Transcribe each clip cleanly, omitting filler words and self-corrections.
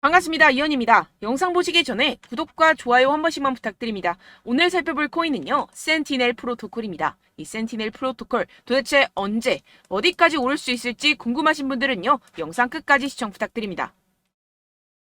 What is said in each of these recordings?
반갑습니다. 이현입니다. 영상 보시기 전에 구독과 좋아요 한 번씩만 부탁드립니다. 오늘 살펴볼 코인은요, 센티넬 프로토콜입니다. 이 센티넬 프로토콜 도대체 언제, 어디까지 오를 수 있을지 궁금하신 분들은요, 영상 끝까지 시청 부탁드립니다.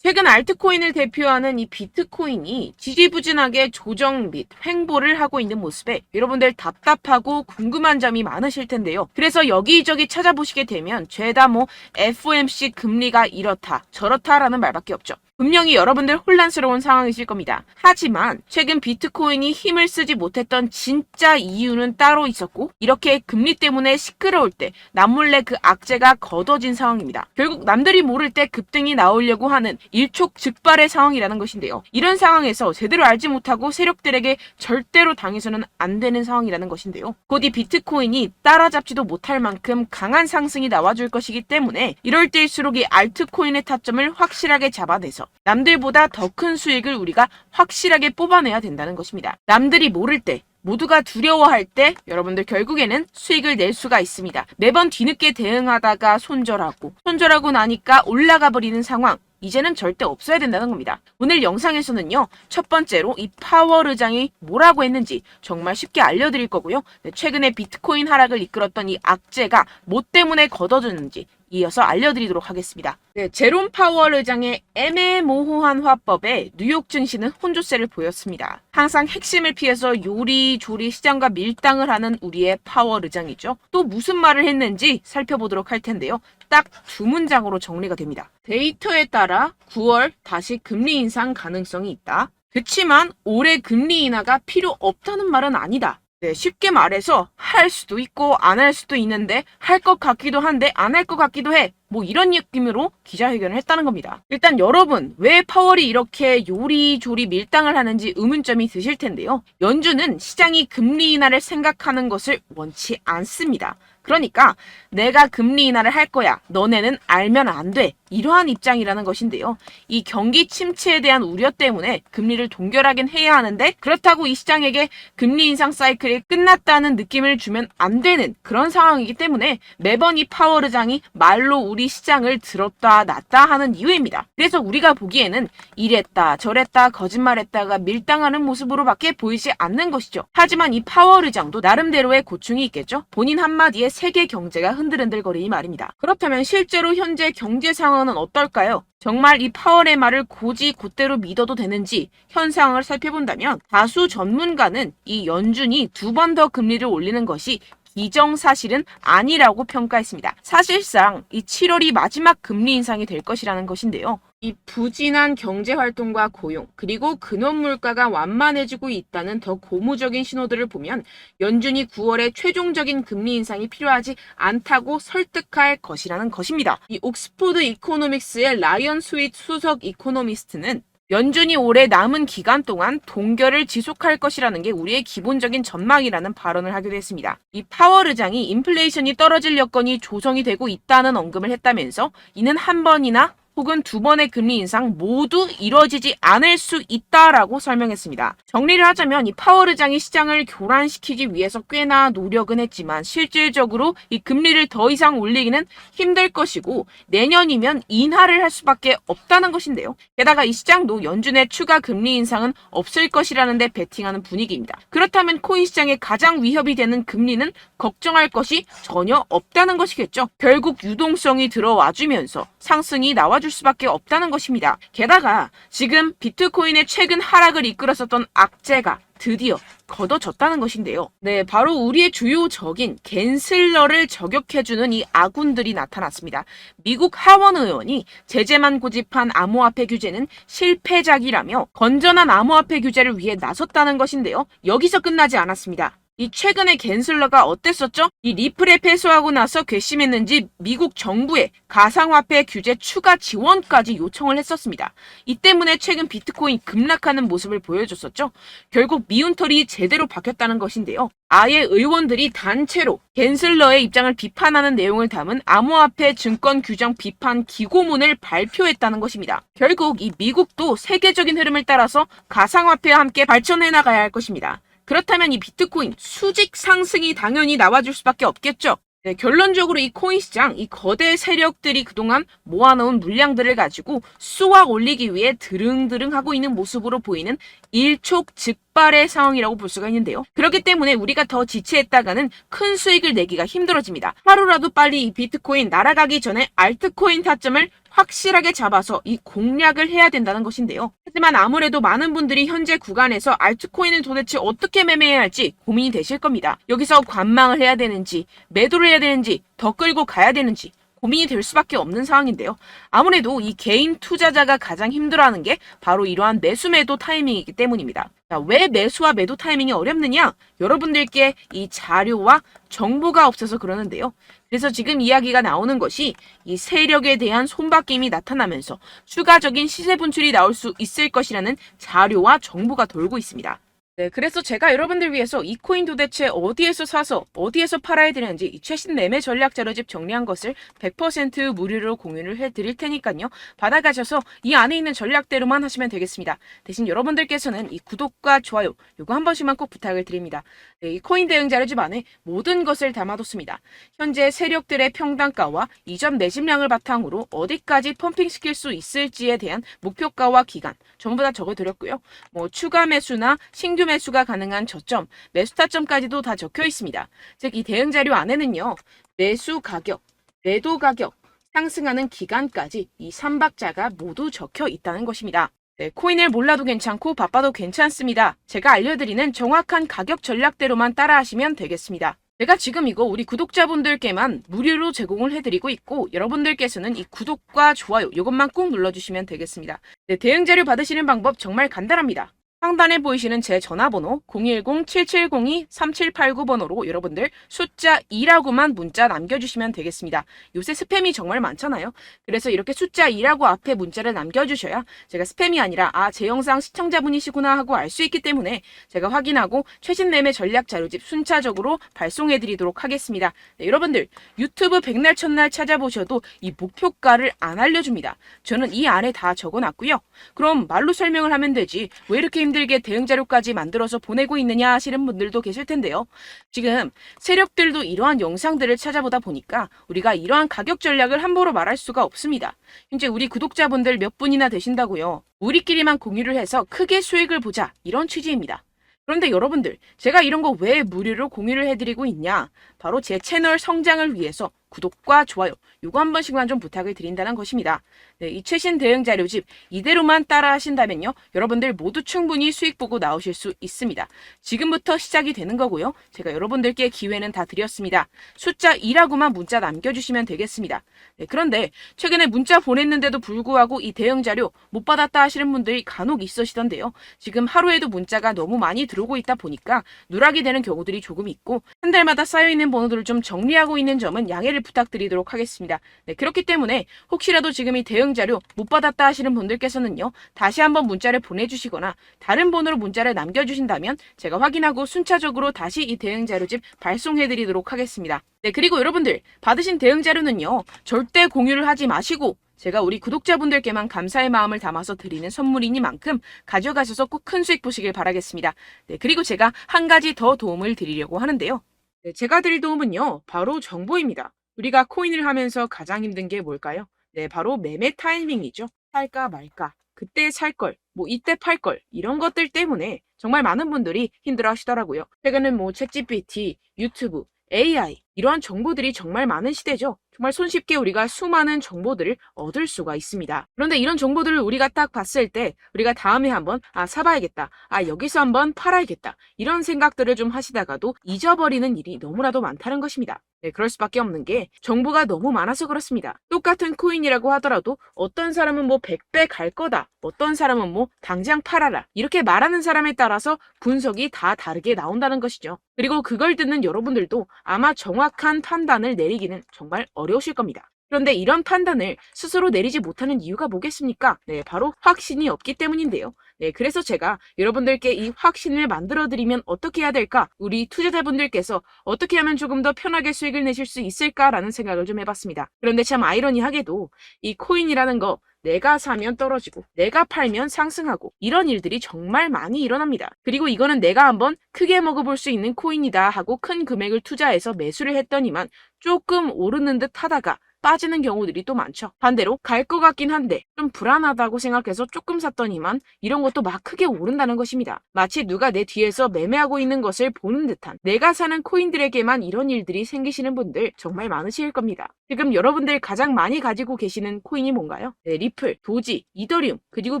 최근 알트코인을 대표하는 이 비트코인이 지지부진하게 조정 및 횡보를 하고 있는 모습에 여러분들 답답하고 궁금한 점이 많으실 텐데요. 그래서 여기저기 찾아보시게 되면 죄다 FOMC 금리가 이렇다 저렇다라는 말밖에 없죠. 분명히 여러분들 혼란스러운 상황이실 겁니다. 하지만 최근 비트코인이 힘을 쓰지 못했던 진짜 이유는 따로 있었고, 이렇게 금리 때문에 시끄러울 때 남몰래 그 악재가 걷어진 상황입니다. 결국 남들이 모를 때 급등이 나오려고 하는 일촉즉발의 상황이라는 것인데요. 이런 상황에서 제대로 알지 못하고 세력들에게 절대로 당해서는 안 되는 상황이라는 것인데요. 곧 이 비트코인이 따라잡지도 못할 만큼 강한 상승이 나와줄 것이기 때문에 이럴 때일수록 이 알트코인의 타점을 확실하게 잡아내서 남들보다 더 큰 수익을 우리가 확실하게 뽑아내야 된다는 것입니다. 남들이 모를 때, 모두가 두려워할 때 여러분들 결국에는 수익을 낼 수가 있습니다. 매번 뒤늦게 대응하다가 손절하고 나니까 올라가 버리는 상황, 이제는 절대 없어야 된다는 겁니다. 오늘 영상에서는요, 첫 번째로 이 파월 의장이 뭐라고 했는지 정말 쉽게 알려드릴 거고요. 최근에 비트코인 하락을 이끌었던 이 악재가 뭐 때문에 걷어졌는지 이어서 알려드리도록 하겠습니다. 제롬 파월 의장의 애매모호한 화법에 뉴욕 증시는 혼조세를 보였습니다. 항상 핵심을 피해서 요리조리 시장과 밀당을 하는 우리의 파월 의장이죠. 또 무슨 말을 했는지 살펴보도록 할 텐데요. 딱 두 문장으로 정리가 됩니다. 데이터에 따라 9월 다시 금리 인상 가능성이 있다. 그치만 올해 금리 인하가 필요 없다는 말은 아니다. 쉽게 말해서 할 수도 있고 안 할 수도 있는데 할 것 같기도 한데 안 할 것 같기도 해. 이런 느낌으로 기자회견을 했다는 겁니다. 일단 여러분, 왜 파월이 이렇게 요리조리 밀당을 하는지 의문점이 드실 텐데요. 연준은 시장이 금리 인하를 생각하는 것을 원치 않습니다. 그러니까 내가 금리 인하를 할 거야. 너네는 알면 안 돼. 이러한 입장이라는 것인데요. 이 경기 침체에 대한 우려 때문에 금리를 동결하긴 해야 하는데, 그렇다고 이 시장에게 금리 인상 사이클이 끝났다는 느낌을 주면 안 되는 그런 상황이기 때문에 매번 이 파월 의장이 말로 우리 시장을 들었다 놨다 하는 이유입니다. 그래서 우리가 보기에는 이랬다 저랬다 거짓말했다가 밀당하는 모습으로밖에 보이지 않는 것이죠. 하지만 이 파월 의장도 나름대로의 고충이 있겠죠. 본인 한마디에 세계 경제가 흔들흔들거리니 말입니다. 그렇다면 실제로 현재 경제 상황은 어떨까요? 정말 이 파월의 말을 곧이 곧대로 믿어도 되는지 현 상황을 살펴본다면, 다수 전문가는 이 연준이 두 번 더 금리를 올리는 것이 기정사실은 아니라고 평가했습니다. 사실상 이 7월이 마지막 금리 인상이 될 것이라는 것인데요. 이 부진한 경제활동과 고용, 그리고 근원물가가 완만해지고 있다는 더 고무적인 신호들을 보면 연준이 9월에 최종적인 금리 인상이 필요하지 않다고 설득할 것이라는 것입니다. 이 옥스포드 이코노믹스의 라이언 스윗 수석 이코노미스트는 연준이 올해 남은 기간 동안 동결을 지속할 것이라는 게 우리의 기본적인 전망이라는 발언을 하기도 했습니다. 이 파월 의장이 인플레이션이 떨어질 여건이 조성이 되고 있다는 언급을 했다면서 이는 한 번이나 혹은 두 번의 금리 인상 모두 이뤄지지 않을 수 있다라고 설명했습니다. 정리를 하자면 이 파월 의장이 시장을 교란시키기 위해서 꽤나 노력은 했지만 실질적으로 이 금리를 더 이상 올리기는 힘들 것이고 내년이면 인하를 할 수밖에 없다는 것인데요. 게다가 이 시장도 연준의 추가 금리 인상은 없을 것이라는 데 베팅하는 분위기입니다. 그렇다면 코인 시장에 가장 위협이 되는 금리는 걱정할 것이 전혀 없다는 것이겠죠. 결국 유동성이 들어와주면서 상승이 나와줄 수밖에 없다는 것입니다. 게다가 지금 비트코인의 최근 하락을 이끌었었던 악재가 드디어 걷어졌다는 것인데요. 바로 우리의 주요 적인 갠슬러를 저격해주는 이 아군들이 나타났습니다. 미국 하원 의원이 제재만 고집한 암호화폐 규제는 실패작이라며 건전한 암호화폐 규제를 위해 나섰다는 것인데요. 여기서 끝나지 않았습니다. 이 최근에 갠슬러가 어땠었죠? 이 리플에 패소하고 나서 괘씸했는지 미국 정부에 가상화폐 규제 추가 지원까지 요청을 했었습니다. 이 때문에 최근 비트코인 급락하는 모습을 보여줬었죠. 결국 미운털이 제대로 박혔다는 것인데요. 아예 의원들이 단체로 갠슬러의 입장을 비판하는 내용을 담은 암호화폐 증권 규정 비판 기고문을 발표했다는 것입니다. 결국 이 미국도 세계적인 흐름을 따라서 가상화폐와 함께 발전해 나가야 할 것입니다. 그렇다면 이 비트코인 수직 상승이 당연히 나와줄 수밖에 없겠죠. 네, 결론적으로 이 코인 시장, 이 거대 세력들이 그동안 모아놓은 물량들을 가지고 쏘아 올리기 위해 드릉드릉 하고 있는 모습으로 보이는 일촉즉발의 상황이라고 볼 수가 있는데요. 그렇기 때문에 우리가 더 지체했다가는 큰 수익을 내기가 힘들어집니다. 하루라도 빨리 이 비트코인 날아가기 전에 알트코인 타점을 확실하게 잡아서 이 공략을 해야 된다는 것인데요. 하지만 아무래도 많은 분들이 현재 구간에서 알트코인을 도대체 어떻게 매매해야 할지 고민이 되실 겁니다. 여기서 관망을 해야 되는지, 매도를 해야 되는지, 더 끌고 가야 되는지 고민이 될 수밖에 없는 상황인데요. 아무래도 이 개인 투자자가 가장 힘들어하는 게 바로 이러한 매수 매도 타이밍이기 때문입니다. 자, 왜 매수와 매도 타이밍이 어렵느냐? 여러분들께 이 자료와 정보가 없어서 그러는데요. 그래서 지금 이야기가 나오는 것이 이 세력에 대한 손바뀜이 나타나면서 추가적인 시세 분출이 나올 수 있을 것이라는 자료와 정보가 돌고 있습니다. 네, 그래서 제가 여러분들 위해서 이 코인 도대체 어디에서 사서 어디에서 팔아야 되는지 이 최신 매매 전략 자료집 정리한 것을 100% 무료로 공유를 해드릴 테니까요. 받아가셔서 이 안에 있는 전략대로만 하시면 되겠습니다. 대신 여러분들께서는 이 구독과 좋아요 요거 한 번씩만 꼭 부탁을 드립니다. 네, 이 코인 대응 자료집 안에 모든 것을 담아뒀습니다. 현재 세력들의 평단가와 이전 매집량을 바탕으로 어디까지 펌핑시킬 수 있을지에 대한 목표가와 기간 전부 다 적어드렸고요. 뭐 추가 매수나 신규 매수가 가능한 저점, 매수 타점까지도 다 적혀 있습니다. 즉 이 대응 자료 안에는요. 매수 가격, 매도 가격, 상승하는 기간까지 이 3박자가 모두 적혀 있다는 것입니다. 네, 코인을 몰라도 괜찮고 바빠도 괜찮습니다. 제가 알려드리는 정확한 가격 전략대로만 따라하시면 되겠습니다. 제가 지금 이거 우리 구독자분들께만 무료로 제공을 해드리고 있고 여러분들께서는 이 구독과 좋아요 이것만 꼭 눌러주시면 되겠습니다. 네, 대응 자료 받으시는 방법 정말 간단합니다. 상단에 보이시는 제 전화번호 010-7702-3789번호로 여러분들 숫자 2라고만 문자 남겨주시면 되겠습니다. 요새 스팸이 정말 많잖아요. 그래서 이렇게 숫자 2라고 앞에 문자를 남겨주셔야 제가 스팸이 아니라 제 영상 시청자분이시구나 하고 알 수 있기 때문에 제가 확인하고 최신 매매 전략 자료집 순차적으로 발송해드리도록 하겠습니다. 네, 여러분들 유튜브 백날 첫날 찾아보셔도 이 목표가를 안 알려줍니다. 저는 이 안에 다 적어놨고요. 그럼 말로 설명을 하면 되지 왜 이렇게 힘들게 대응 자료까지 만들어서 보내고 있느냐 하시는 분들도 계실 텐데요. 지금 세력들도 이러한 영상들을 찾아보다 보니까 우리가 이러한 가격 전략을 함부로 말할 수가 없습니다. 현재 우리 구독자분들 몇 분이나 되신다고요. 우리끼리만 공유를 해서 크게 수익을 보자 이런 취지입니다. 그런데 여러분들 제가 이런 거 왜 무료로 공유를 해드리고 있냐? 바로 제 채널 성장을 위해서 구독과 좋아요 요거 한 번씩만 좀 부탁을 드린다는 것입니다. 네, 이 최신 대응 자료집 이대로만 따라 하신다면요. 여러분들 모두 충분히 수익 보고 나오실 수 있습니다. 지금부터 시작이 되는 거고요. 제가 여러분들께 기회는 다 드렸습니다. 숫자 2라고만 문자 남겨주시면 되겠습니다. 네, 그런데 최근에 문자 보냈는데도 불구하고 이 대응 자료 못 받았다 하시는 분들이 간혹 있으시던데요. 지금 하루에도 문자가 너무 많이 들어오고 있다 보니까 누락이 되는 경우들이 조금 있고 한 달마다 쌓여있는 번호들을 좀 정리하고 있는 점은 양해를 부탁드리도록 하겠습니다. 네, 그렇기 때문에 혹시라도 지금 이 대응 자료 못 받았다 하시는 분들께서는요. 다시 한번 문자를 보내주시거나 다른 번호로 문자를 남겨주신다면 제가 확인하고 순차적으로 다시 이 대응 자료집 발송해드리도록 하겠습니다. 네, 그리고 여러분들 받으신 대응 자료는요. 절대 공유를 하지 마시고 제가 우리 구독자분들께만 감사의 마음을 담아서 드리는 선물이니만큼 가져가셔서 꼭 큰 수익 보시길 바라겠습니다. 네, 그리고 제가 한 가지 더 도움을 드리려고 하는데요. 네, 제가 드릴 도움은요. 바로 정보입니다. 우리가 코인을 하면서 가장 힘든 게 뭘까요? 네, 바로 매매 타이밍이죠. 살까 말까, 그때 살 걸, 뭐 이때 팔 걸, 이런 것들 때문에 정말 많은 분들이 힘들어 하시더라고요. 최근은 뭐 챗GPT, 유튜브, AI 이러한 정보들이 정말 많은 시대죠. 정말 손쉽게 우리가 수많은 정보들을 얻을 수가 있습니다. 그런데 이런 정보들을 우리가 딱 봤을 때 우리가 다음에 한번 사봐야겠다. 여기서 한번 팔아야겠다. 이런 생각들을 좀 하시다가도 잊어버리는 일이 너무나도 많다는 것입니다. 네, 그럴 수밖에 없는 게 정보가 너무 많아서 그렇습니다. 똑같은 코인이라고 하더라도 어떤 사람은 뭐 100배 갈 거다. 어떤 사람은 뭐 당장 팔아라. 이렇게 말하는 사람에 따라서 분석이 다 다르게 나온다는 것이죠. 그리고 그걸 듣는 여러분들도 아마 정확한 판단을 내리기는 정말 어려우실 겁니다. 그런데 이런 판단을 스스로 내리지 못하는 이유가 뭐겠습니까? 네, 바로 확신이 없기 때문인데요. 네, 그래서 제가 여러분들께 이 확신을 만들어드리면 어떻게 해야 될까? 우리 투자자분들께서 어떻게 하면 조금 더 편하게 수익을 내실 수 있을까라는 생각을 좀 해봤습니다. 그런데 참 아이러니하게도 이 코인이라는 거 내가 사면 떨어지고 내가 팔면 상승하고 이런 일들이 정말 많이 일어납니다. 그리고 이거는 내가 한번 크게 먹어볼 수 있는 코인이다 하고 큰 금액을 투자해서 매수를 했더니만 조금 오르는 듯 하다가 빠지는 경우들이 또 많죠. 반대로 갈 것 같긴 한데 좀 불안하다고 생각해서 조금 샀더니만 이런 것도 막 크게 오른다는 것입니다. 마치 누가 내 뒤에서 매매하고 있는 것을 보는 듯한, 내가 사는 코인들에게만 이런 일들이 생기시는 분들 정말 많으실 겁니다. 지금 여러분들 가장 많이 가지고 계시는 코인이 뭔가요? 네, 리플, 도지, 이더리움, 그리고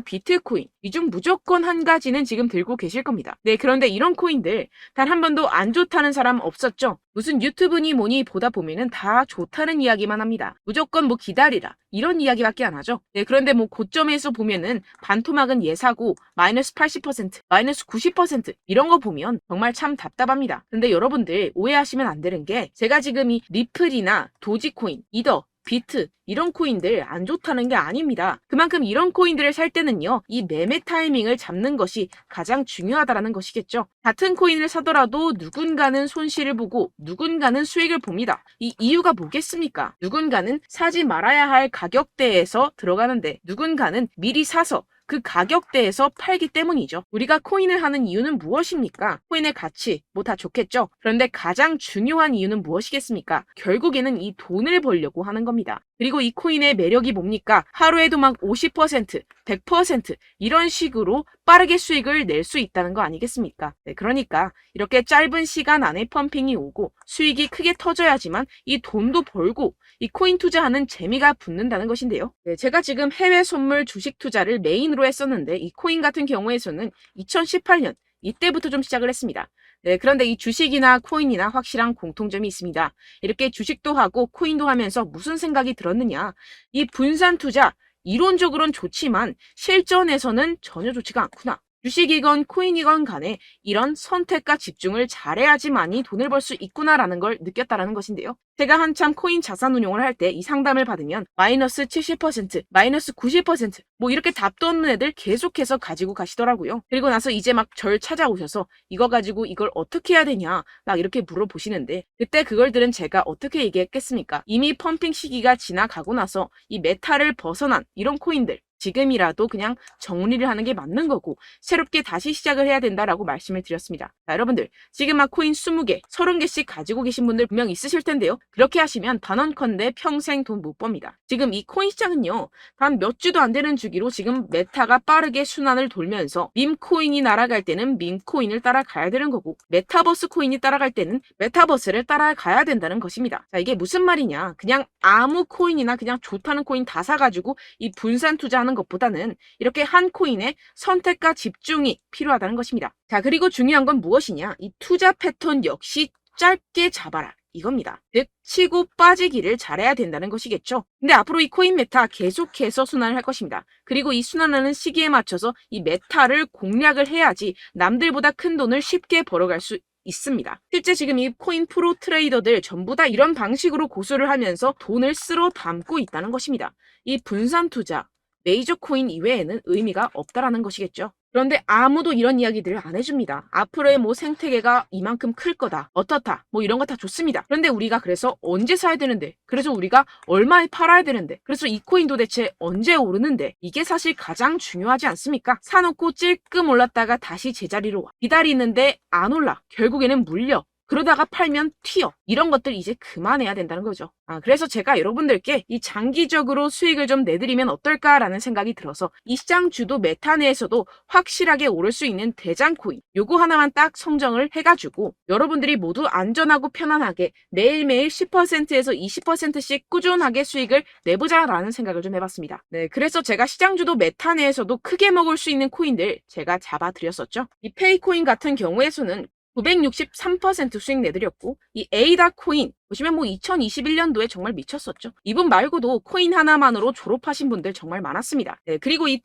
비트코인. 이 중 무조건 한 가지는 지금 들고 계실 겁니다. 네, 그런데 이런 코인들 단 한 번도 안 좋다는 사람 없었죠? 무슨 유튜브니 뭐니 보다 보면은 다 좋다는 이야기만 합니다. 무조건 뭐 기다리라 이런 이야기밖에 안 하죠. 네, 그런데 뭐 고점에서 보면은 반토막은 예사고 마이너스 80%, 마이너스 90% 이런 거 보면 정말 참 답답합니다. 근데 여러분들 오해하시면 안 되는 게, 제가 지금 이 리플이나 도지코인, 이더, 비트 이런 코인들 안 좋다는 게 아닙니다. 그만큼 이런 코인들을 살 때는요, 이 매매 타이밍을 잡는 것이 가장 중요하다는 것이겠죠. 같은 코인을 사더라도 누군가는 손실을 보고 누군가는 수익을 봅니다. 이 이유가 뭐겠습니까? 누군가는 사지 말아야 할 가격대에서 들어가는데 누군가는 미리 사서 그 가격대에서 팔기 때문이죠. 우리가 코인을 하는 이유는 무엇입니까? 코인의 가치, 뭐 다 좋겠죠. 그런데 가장 중요한 이유는 무엇이겠습니까? 결국에는 이 돈을 벌려고 하는 겁니다. 그리고 이 코인의 매력이 뭡니까? 하루에도 막 50%, 100% 이런 식으로 빠르게 수익을 낼 수 있다는 거 아니겠습니까? 네, 그러니까 이렇게 짧은 시간 안에 펌핑이 오고 수익이 크게 터져야지만 이 돈도 벌고 이 코인 투자하는 재미가 붙는다는 것인데요. 네, 제가 지금 해외 선물 주식 투자를 메인으로 했었는데 이 코인 같은 경우에서는 2018년 이때부터 좀 시작을 했습니다. 네, 그런데 이 주식이나 코인이나 확실한 공통점이 있습니다. 이렇게 주식도 하고 코인도 하면서 무슨 생각이 들었느냐? 이 분산 투자, 이론적으로는 좋지만 실전에서는 전혀 좋지가 않구나. 주식이건 코인이건 간에 이런 선택과 집중을 잘해야지만이 돈을 벌 수 있구나라는 걸 느꼈다라는 것인데요. 제가 한참 코인 자산 운용을 할 때 이 상담을 받으면 마이너스 70%, 마이너스 90%, 뭐 이렇게 답도 없는 애들 계속해서 가지고 가시더라고요. 그리고 나서 이제 막 절 찾아오셔서 이거 가지고 이걸 어떻게 해야 되냐 막 이렇게 물어보시는데, 그때 그걸 들은 제가 어떻게 얘기했겠습니까? 이미 펌핑 시기가 지나가고 나서 이 메타를 벗어난 이런 코인들, 지금이라도 그냥 정리를 하는 게 맞는 거고 새롭게 다시 시작을 해야 된다라고 말씀을 드렸습니다. 자, 여러분들 지금 막 코인 20개, 30개씩 가지고 계신 분들 분명 있으실 텐데요. 그렇게 하시면 단언컨대 평생 돈 못 법니다. 지금 이 코인 시장은요, 단 몇 주도 안 되는 주기로 지금 메타가 빠르게 순환을 돌면서 밈코인이 날아갈 때는 밈코인을 따라가야 되는 거고, 메타버스 코인이 따라갈 때는 메타버스를 따라가야 된다는 것입니다. 자, 이게 무슨 말이냐? 그냥 아무 코인이나 그냥 좋다는 코인 다 사가지고 이 분산 투자하는 것보다는 이렇게 한 코인에 선택과 집중이 필요하다는 것입니다. 자, 그리고 중요한 건 무엇이냐? 이 투자 패턴 역시 짧게 잡아라. 이겁니다. 즉 치고 빠지기를 잘해야 된다는 것이겠죠. 근데 앞으로 이 코인 메타 계속해서 순환을 할 것입니다. 그리고 이 순환하는 시기에 맞춰서 이 메타를 공략을 해야지 남들보다 큰 돈을 쉽게 벌어갈 수 있습니다. 실제 지금 이 코인 프로 트레이더들 전부 다 이런 방식으로 고수를 하면서 돈을 쓸어 담고 있다는 것입니다. 이 분산 투자, 메이저 코인 이외에는 의미가 없다라는 것이겠죠. 그런데 아무도 이런 이야기들을 안 해줍니다. 앞으로의 뭐 생태계가 이만큼 클 거다, 어떻다, 뭐 이런 거 다 좋습니다. 그런데 우리가 그래서 언제 사야 되는데, 그래서 우리가 얼마에 팔아야 되는데, 그래서 이 코인 도대체 언제 오르는데, 이게 사실 가장 중요하지 않습니까? 사놓고 찔끔 올랐다가 다시 제자리로 와. 기다리는데 안 올라. 결국에는 물려. 그러다가 팔면 튀어. 이런 것들 이제 그만해야 된다는 거죠. 그래서 제가 여러분들께 이 장기적으로 수익을 좀 내드리면 어떨까라는 생각이 들어서 이 시장 주도 메타 내에서도 확실하게 오를 수 있는 대장 코인, 요거 하나만 딱 선정을 해가지고 여러분들이 모두 안전하고 편안하게 매일매일 10%에서 20%씩 꾸준하게 수익을 내보자라는 생각을 좀 해봤습니다. 네, 그래서 제가 시장 주도 메타 내에서도 크게 먹을 수 있는 코인들 제가 잡아드렸었죠. 이 페이코인 같은 경우에서는 963% 수익 내드렸고, 이 에이다 코인 보시면 뭐 2021년도에 정말 미쳤었죠. 이분 말고도 코인 하나만으로 졸업하신 분들 정말 많았습니다. 네, 그리고 이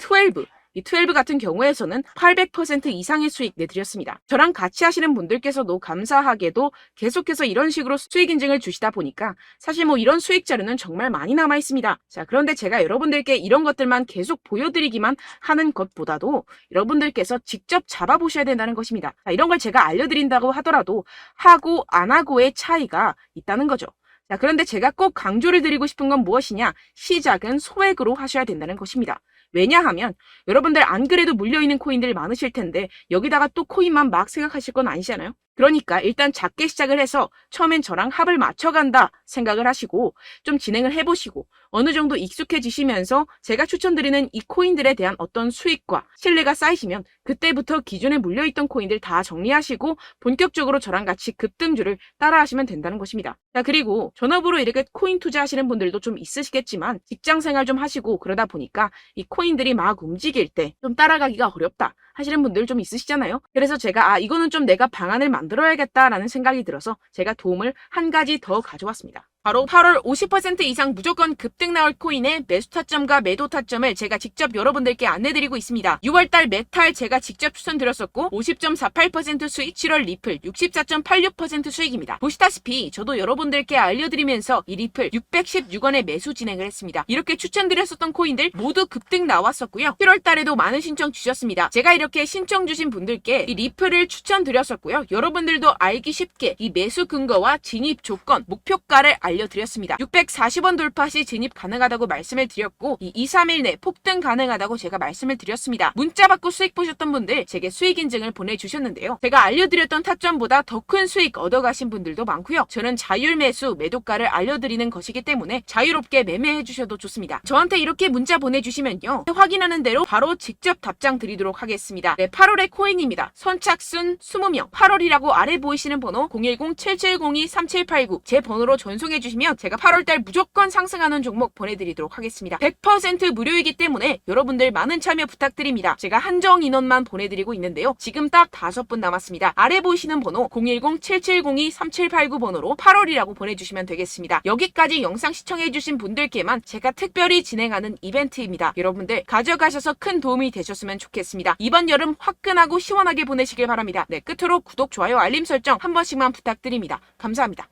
12 같은 경우에서는 800% 이상의 수익 내드렸습니다. 저랑 같이 하시는 분들께서도 감사하게도 계속해서 이런 식으로 수익 인증을 주시다 보니까 사실 뭐 이런 수익 자료는 정말 많이 남아 있습니다. 자, 그런데 제가 여러분들께 이런 것들만 계속 보여드리기만 하는 것보다도 여러분들께서 직접 잡아보셔야 된다는 것입니다. 자, 이런 걸 제가 알려드린다고 하더라도 하고 안 하고의 차이가 있다는 거죠. 자, 그런데 제가 꼭 강조를 드리고 싶은 건 무엇이냐? 시작은 소액으로 하셔야 된다는 것입니다. 왜냐하면 여러분들 안 그래도 물려있는 코인들 많으실 텐데 여기다가 또 코인만 막 생각하실 건 아니잖아요. 그러니까 일단 작게 시작을 해서 처음엔 저랑 합을 맞춰간다 생각을 하시고 좀 진행을 해보시고 어느 정도 익숙해지시면서 제가 추천드리는 이 코인들에 대한 어떤 수익과 신뢰가 쌓이시면 그때부터 기존에 물려있던 코인들 다 정리하시고 본격적으로 저랑 같이 급등주를 따라하시면 된다는 것입니다. 자, 그리고 전업으로 이렇게 코인 투자하시는 분들도 좀 있으시겠지만 직장 생활 좀 하시고 그러다 보니까 이 코인들이 막 움직일 때 좀 따라가기가 어렵다 하시는 분들 좀 있으시잖아요. 그래서 제가 이거는 좀 내가 방안을 만들어야겠다라는 생각이 들어서 제가 도움을 한 가지 더 가져왔습니다. 바로 8월 50% 이상 무조건 급등 나올 코인의 매수 타점과 매도 타점을 제가 직접 여러분들께 안내드리고 있습니다. 6월달 메탈 제가 직접 추천드렸었고 50.48% 수익, 7월 리플 64.86% 수익입니다. 보시다시피 저도 여러분들께 알려드리면서 이 리플 616원에 매수 진행을 했습니다. 이렇게 추천드렸었던 코인들 모두 급등 나왔었고요. 7월달에도 많은 신청 주셨습니다. 제가 이렇게 신청 주신 분들께 이 리플을 추천드렸었고요. 여러분들도 알기 쉽게 이 매수 근거와 진입 조건, 목표가를 알려드렸습니다. 640원 돌파 시 진입 가능하다고 말씀을 드렸고 이 2, 3일 내 폭등 가능하다고 제가 말씀을 드렸습니다. 문자 받고 수익 보셨던 분들 제게 수익 인증을 보내주셨는데요. 제가 알려드렸던 타점보다 더 큰 수익 얻어가신 분들도 많고요. 저는 자율 매수, 매도가를 알려드리는 것이기 때문에 자유롭게 매매해 주셔도 좋습니다. 저한테 이렇게 문자 보내주시면요. 확인하는 대로 바로 직접 답장 드리도록 하겠습니다. 네, 8월의 코인입니다. 선착순 20명. 8월이라고 아래 보이시는 번호 010-7702-3789 제 번호로 전송해 주시면 제가 8월달 무조건 상승하는 종목 보내드리도록 하겠습니다. 100% 무료이기 때문에 여러분들 많은 참여 부탁드립니다. 제가 한정 인원만 보내드리고 있는데요. 지금 딱 5분 남았습니다. 아래 보이시는 번호 010-7702-3789 번호로 8월이라고 보내주시면 되겠습니다. 여기까지 영상 시청해주신 분들께만 제가 특별히 진행하는 이벤트입니다. 여러분들 가져가셔서 큰 도움이 되셨으면 좋겠습니다. 이번 여름 화끈하고 시원하게 보내시길 바랍니다. 네, 끝으로 구독, 좋아요, 알림 설정 한 번씩만 부탁드립니다. 감사합니다.